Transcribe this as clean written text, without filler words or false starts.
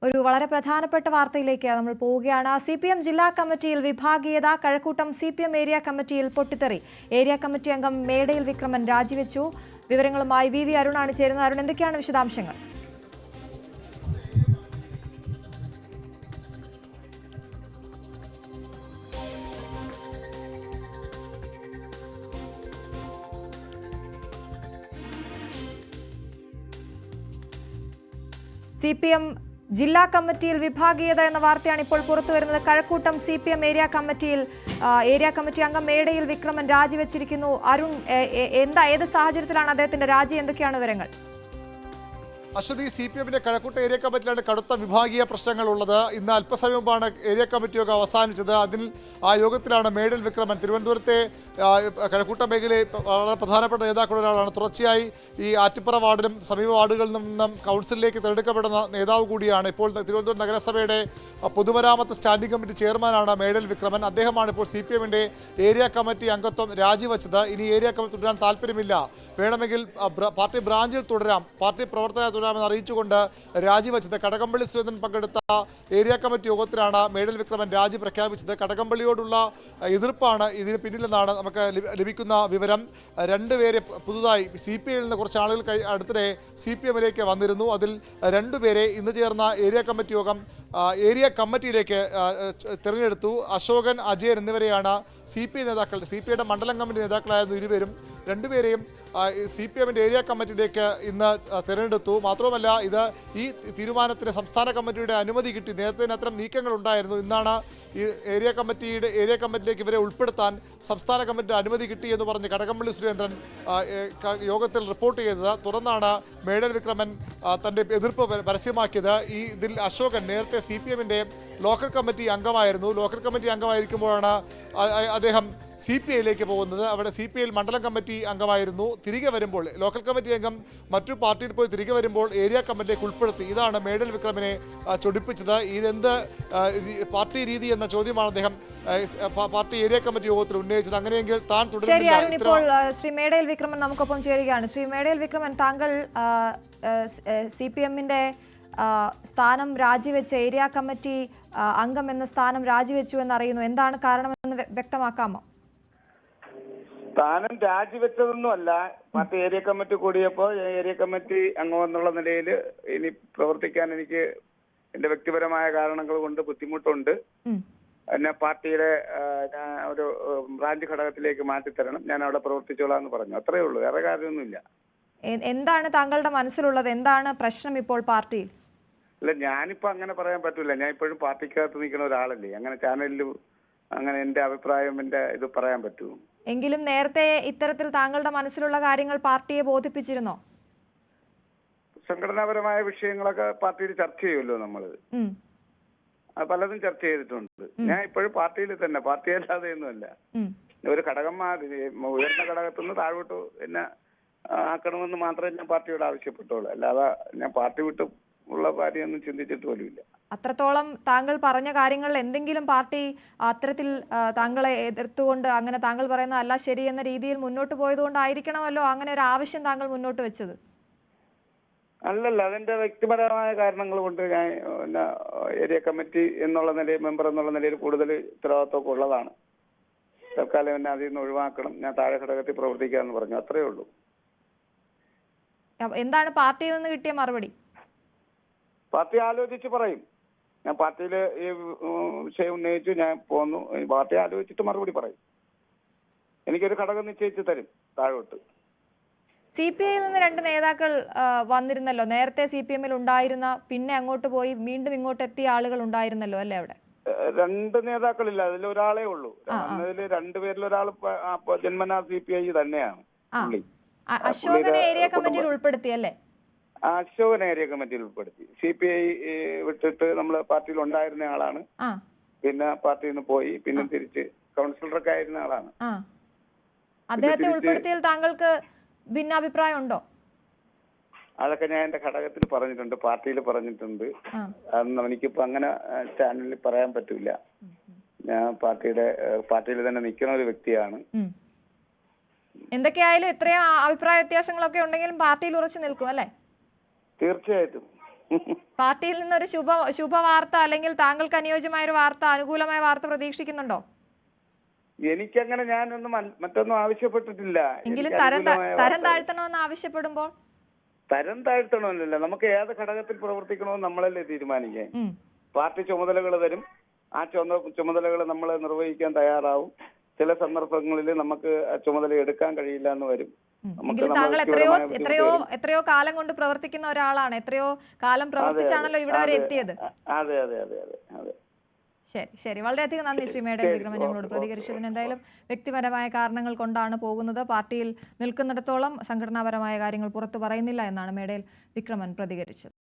ഒരു വളരെ പ്രധാനപ്പെട്ട വാർത്തയിലേക്ക് നമ്മൾ പോവുകയാണ്. CPM ജില്ലാ കമ്മിറ്റിയിൽ വിഭാഗീയത. കഴക്കൂട്ടം CPM ഏരിയ കമ്മിറ്റിയിൽ പൊട്ടിത്തെറി. ഏരിയ കമ്മിറ്റി അംഗം മേടയിൽ വിക്രമൻ രാജിവെച്ചു. വിവരങ്ങളുമായി VV അരുണാണ് ചേരുന്നത്. അരുൺ, എന്തൊക്കെയാണ് വിശദാംശങ്ങൾ? CPM ജില്ലാ കമ്മിറ്റിയിൽ വിഭാഗീയത എന്ന വാർത്തയാണ് ഇപ്പോൾ പുറത്തുവരുന്നത്. കഴക്കൂട്ടം CPM ഏരിയ കമ്മിറ്റി അംഗം മേടയിൽ വിക്രമൻ രാജിവെച്ചിരിക്കുന്നു. അരുൺ, ഏത് സാഹചര്യത്തിലാണ് അദ്ദേഹത്തിന്റെ രാജി? എന്തൊക്കെയാണ് വിവരങ്ങൾ? അശ്വതി, CPMന്റെ കഴക്കൂട്ടം ഏരിയ കമ്മിറ്റിയിലാണ് കടുത്ത വിഭാഗീയ പ്രശ്നങ്ങളുള്ളത്. ഇന്ന് അല്പസമയം മുമ്പാണ് ഏരിയ കമ്മിറ്റി യോഗം അവസാനിച്ചത്. ആ യോഗത്തിലാണ് മേടയിൽ വിക്രമൻ, തിരുവനന്തപുരത്തെ കഴക്കൂട്ടം മേഖലയിൽ വളരെ പ്രധാനപ്പെട്ട നേതാക്കളുടെ ഒരാളാണ്. തുടർച്ചയായി ഈ ആറ്റിപ്പറ വാർഡിലും സമീപ വാർഡുകളിൽ നിന്നും കൗൺസിലിലേക്ക് തിരഞ്ഞെടുക്കപ്പെടുന്ന നേതാവ് കൂടിയാണ്. ഇപ്പോൾ തിരുവനന്തപുരം നഗരസഭയുടെ പൊതുമരാമത്ത് സ്റ്റാൻഡിംഗ് കമ്മിറ്റി ചെയർമാനാണ് മേടയിൽ വിക്രമൻ. അദ്ദേഹമാണ് ഇപ്പോൾ CPMന്റെ ഏരിയ കമ്മിറ്റി അംഗത്വം രാജിവെച്ചത്. ഇനി ഏരിയ കമ്മിറ്റി തുടരാൻ താല്പര്യമില്ല, വേണമെങ്കിൽ പാർട്ടി ബ്രാഞ്ചിൽ തുടരാം, പാർട്ടി പ്രവർത്തകർ അറിയിച്ചുകൊണ്ട് രാജിവെച്ചത്. കടകംപള്ളി സുരേന്ദ്രൻ പങ്കെടുത്ത ഏരിയ കമ്മിറ്റി യോഗത്തിലാണ് മേടയിൽ വിക്രമൻ രാജി പ്രഖ്യാപിച്ചത്. കടകംപള്ളിയോടുള്ള എതിർപ്പാണ് ഇതിന് പിന്നിലെന്നാണ് നമുക്ക് ലഭിക്കുന്ന വിവരം. രണ്ടുപേരെ പുതുതായി CPIയിൽ നിന്ന് കുറച്ച് ആളുകൾ അടുത്തിടെ CPMലേക്ക് വന്നിരുന്നു. അതിൽ രണ്ടുപേരെ ഇന്ന് ചേർന്ന ഏരിയ കമ്മിറ്റി യോഗം ഏരിയ കമ്മിറ്റിയിലേക്ക് തിരഞ്ഞെടുത്തു. അശോകൻ, അജയൻ എന്നിവരെയാണ് CPI നേതാക്കൾ, CPIയുടെ മണ്ഡലം കമ്മിറ്റി നേതാക്കളായിരുന്നു ഇരുവരും. രണ്ടുപേരെയും CPMന്റെ ഏരിയ കമ്മിറ്റിയിലേക്ക് ഇന്ന് തിരഞ്ഞെടുത്തു. മാത്രവുമല്ല, ഈ തീരുമാനത്തിന് സംസ്ഥാന കമ്മിറ്റിയുടെ അനുമതി കിട്ടി. നേരത്തെ അത്തരം നീക്കങ്ങൾ ഉണ്ടായിരുന്നു. ഇന്നാണ് ഈ ഏരിയ കമ്മിറ്റിയിലേക്ക് ഇവരെ ഉൾപ്പെടുത്താൻ സംസ്ഥാന കമ്മിറ്റിയുടെ അനുമതി കിട്ടി എന്ന് പറഞ്ഞ് കടകംപള്ളി സുരേന്ദ്രൻ യോഗത്തിൽ റിപ്പോർട്ട് ചെയ്തത്. തുടർന്നാണ് മേടയിൽ വിക്രമൻ തന്റെ എതിർപ്പ് പരസ്യമാക്കിയത്. ഇതിൽ അശോകൻ നേരത്തെ CPMന്റെ ലോക്കൽ കമ്മിറ്റി അംഗമായിരുന്നു. ലോക്കൽ കമ്മിറ്റി അംഗമായിരിക്കുമ്പോഴാണ് അദ്ദേഹം CPIയിലേക്ക് പോകുന്നത്. അവിടെ CPIയിൽ മണ്ഡലം കമ്മിറ്റി അംഗമായിരുന്നു. തിരികെ വരുമ്പോൾ ലോക്കൽ കമ്മിറ്റി അംഗം മറ്റു പാർട്ടിയിൽ പോയി തിരികെ വരുമ്പോൾ ഏരിയ കമ്മിറ്റിയിലേക്ക് ഉൾപ്പെടുത്തി. ഇതാണ് മേടയിൽ വിക്രമനെ ചൊടിപ്പിച്ചത്. ഇതെന്ത് പാർട്ടി രീതി എന്ന ചോദ്യമാണ് അദ്ദേഹം പാർട്ടി ഏരിയ കമ്മിറ്റി യോഗത്തിൽ ഉന്നയിച്ചത്. അങ്ങനെയെങ്കിൽ താൻ തുടരുന്നില്ല. ഇപ്പോൾ ശ്രീ മേടയിൽ വിക്രമൻ നമുക്കൊപ്പം ചേരുകയാണ്. ശ്രീ മേടയിൽ വിക്രമൻ, താങ്കൾ CPMന്റെ സ്ഥാനം രാജിവെച്ച ഏരിയ കമ്മിറ്റി അംഗം എന്ന സ്ഥാനം രാജിവെച്ചു എന്നറിയുന്നു. എന്താണ് കാരണമെന്ന് വ്യക്തമാക്കാമോ? സ്ഥാനം രാജിവെച്ചതൊന്നുമല്ല. പാർട്ടി ഏരിയ കമ്മിറ്റി കൂടിയപ്പോൾ ഏരിയ കമ്മിറ്റി അംഗം എന്നുള്ള നിലയിൽ ഇനി പ്രവർത്തിക്കാൻ എനിക്ക് എന്റെ വ്യക്തിപരമായ കാരണങ്ങൾ കൊണ്ട് ബുദ്ധിമുട്ടുണ്ട്. എന്നെ പാർട്ടിയുടെ ഒരു ബ്രാഞ്ച് ഘടകത്തിലേക്ക് മാറ്റിത്തരണം, ഞാൻ അവിടെ പ്രവർത്തിച്ചോളാം എന്ന് പറഞ്ഞു. അത്രയേ ഉള്ളൂ, വേറെ കാര്യമൊന്നുമില്ല. എന്താണ് താങ്കളുടെ മനസ്സിലുള്ളത്? എന്താണ് പ്രശ്നം ഇപ്പോൾ പാർട്ടിയിൽ? അല്ല, ഞാനിപ്പോ അങ്ങനെ പറയാൻ പറ്റൂല. ഞാൻ ഇപ്പോഴും പാർട്ടിക്കകത്ത് നിൽക്കുന്ന ഒരാളല്ലേ. അങ്ങനെ ചാനലിൽ അങ്ങനെ എന്റെ അഭിപ്രായം എന്റെ ഇത് പറയാൻ പറ്റൂ. എങ്കിലും നേരത്തെ ഇത്തരത്തിൽ താങ്കളുടെ മനസ്സിലുള്ള കാര്യങ്ങൾ പാർട്ടിയെ ബോധിപ്പിച്ചിരുന്നോ? സംഘടനാപരമായ വിഷയങ്ങളൊക്കെ പാർട്ടിയിൽ ചർച്ച ചെയ്യുമല്ലോ നമ്മള്. പലതും ചർച്ച ചെയ്തിട്ടുണ്ട്. ഞാൻ ഇപ്പോഴും പാർട്ടിയിൽ തന്നെ, പാർട്ടി അല്ലാതെ ഒന്നുമല്ല. ഒരു ഉയർന്ന ഘടകത്തുനിന്ന് താഴോട്ട് എന്നെ ആക്കണമെന്ന് മാത്രമേ ഞാൻ പാർട്ടിയോട് ആവശ്യപ്പെട്ടുള്ളൂ. അല്ലാതെ ഞാൻ പാർട്ടി വിട്ട് ഉള്ള കാര്യമൊന്നും ചിന്തിച്ചിട്ട് പോലുമില്ല. അത്രത്തോളം താങ്കൾ പറഞ്ഞ കാര്യങ്ങളിൽ എന്തെങ്കിലും പാർട്ടി അത്തരത്തിൽ താങ്കളെ എതിർത്തുകൊണ്ട്, അങ്ങനെ താങ്കൾ പറയുന്ന അല്ല ശരി എന്ന രീതിയിൽ മുന്നോട്ട് പോയതുകൊണ്ടായിരിക്കണമല്ലോ അങ്ങനെ ഒരു ആവശ്യം താങ്കൾ മുന്നോട്ട് വെച്ചത്? അല്ലല്ല, അതെന്റെ വ്യക്തിപരമായ കാരണങ്ങൾ കൊണ്ട് ഞാൻ ഏരിയ കമ്മിറ്റി എന്നുള്ള നിലയിൽ, മെമ്പർ എന്നുള്ള നിലയിൽ കൂടുതൽ ഉത്തരവാദിത്വമൊക്കെ ഉള്ളതാണ്. തൽക്കാലം എന്നെ അതിൽ നിന്ന് ഒഴിവാക്കണം, ഞാൻ താഴെ ഘടകത്തിൽ പ്രവർത്തിക്കാമെന്ന് പറഞ്ഞു. അത്രയേ ഉള്ളൂ. എന്താണ് പാർട്ടിയിൽ നിന്ന് കിട്ടിയ മറുപടി? പാർട്ടി ആലോചിച്ച് പറയും. ഞാൻ പാർട്ടിയിൽ ഈ വിഷയം ഉന്നയിച്ചു, ഞാൻ പോന്നു. പാർട്ടി ആലോചിച്ചിട്ട് മറുപടി പറയും. എനിക്കൊരു ഘടകം നിശ്ചയിച്ച് തരും താഴോട്ട്. CPIയിൽ നിന്ന് രണ്ട് നേതാക്കൾ വന്നിരുന്നല്ലോ നേരത്തെ. CPMൽ ഉണ്ടായിരുന്ന, പിന്നെ അങ്ങോട്ട് പോയി വീണ്ടും ഇങ്ങോട്ട് എത്തിയ ആളുകൾ ഉണ്ടായിരുന്നല്ലോ അല്ലേ? അവിടെ രണ്ട് നേതാക്കളില്ല, അതിൽ ഒരാളേ ഉള്ളൂ. അതിൽ രണ്ടുപേരിൽ ഒരാൾ ജന്മനാ CPI തന്നെയാണ്. അശോകനെ ഏരിയ കമ്മിറ്റിയിൽ ഉൾപ്പെടുത്തിയല്ലേ? അശോകൻ ഏരിയ കമ്മിറ്റിയിൽ ഉൾപ്പെടുത്തി. CPI വിട്ടിട്ട് നമ്മള് പാർട്ടിയിൽ ഉണ്ടായിരുന്ന ആളാണ്. പിന്നെ പാർട്ടിയിൽ നിന്ന് പോയി, പിന്നെ തിരിച്ച് കൗൺസിലറൊക്കെ ആയിരുന്ന ആളാണ്. അദ്ദേഹത്തെ ഉൾപ്പെടുത്തിയതിൽ താങ്കൾക്ക് ഭിന്നാഭിപ്രായം ഉണ്ടോ? അതൊക്കെ ഞാൻ എന്റെ ഘടകത്തിൽ പറഞ്ഞിട്ടുണ്ട്, പാർട്ടിയിൽ പറഞ്ഞിട്ടുണ്ട്. അതൊന്നും എനിക്കിപ്പോ അങ്ങനെ ചാനലിൽ പറയാൻ പറ്റൂല. ഞാൻ പാർട്ടിയിൽ തന്നെ നിൽക്കുന്ന ഒരു വ്യക്തിയാണ്. എന്തൊക്കെയായാലും ഇത്രയും അഭിപ്രായ വ്യത്യാസങ്ങളൊക്കെ ഉണ്ടെങ്കിലും പാർട്ടിയിൽ ഉറച്ചു നിൽക്കും അല്ലേ? തീർച്ചയായിട്ടും. പാർട്ടിയിൽ നിന്നൊരു ശുഭവാർത്ത അല്ലെങ്കിൽ താങ്കൾക്ക് അനുയോജ്യമായ ഒരു വാർത്ത, അനുകൂലമായ വാർത്ത പ്രതീക്ഷിക്കുന്നുണ്ടോ? എനിക്കങ്ങനെ ഞാനൊന്നും മറ്റൊന്നും ആവശ്യപ്പെട്ടിട്ടില്ല. എങ്കിലും എനിക്ക് അനുകൂലമായ തരം വാർത്ത. താഴ്ത്തണമെന്ന് ആവശ്യപ്പെടുമ്പോൾ തരം താഴ്ത്തണമെന്നില്ല, നമുക്ക് ഏത് ഘടകത്തിൽ പ്രവർത്തിക്കണമെന്ന് നമ്മളല്ലേ തീരുമാനിക്കാൻ. പാർട്ടി ചുമതലകൾ തരും, ആ ചുമതലകൾ നമ്മൾ നിർവഹിക്കാൻ തയ്യാറാവും. ചില സന്ദർഭങ്ങളിൽ നമുക്ക് ആ ചുമതല എടുക്കാൻ കഴിയില്ല എന്ന് വരും. എങ്കിലും താങ്കൾ എത്രയോ കാലം കൊണ്ട് പ്രവർത്തിക്കുന്ന ഒരാളാണ്, എത്രയോ കാലം പ്രവർത്തിച്ചാണല്ലോ ഇവിടെ വരെ എത്തിയത്. അതെ അതെ അതെ അതെ അതെ. ശരി, വളരെയധികം നന്ദി ശ്രീ മേഡൽ വിക്രമൻ ഞങ്ങളോട് പ്രതികരിച്ചതിന്. എന്തായാലും വ്യക്തിപരമായ കാരണങ്ങൾ കൊണ്ടാണ് പോകുന്നത്, പാർട്ടിയിൽ നിൽക്കുന്നിടത്തോളം സംഘടനാപരമായ കാര്യങ്ങൾ പുറത്തു പറയുന്നില്ല എന്നാണ് മേഡൽ വിക്രമൻ പ്രതികരിച്ചത്.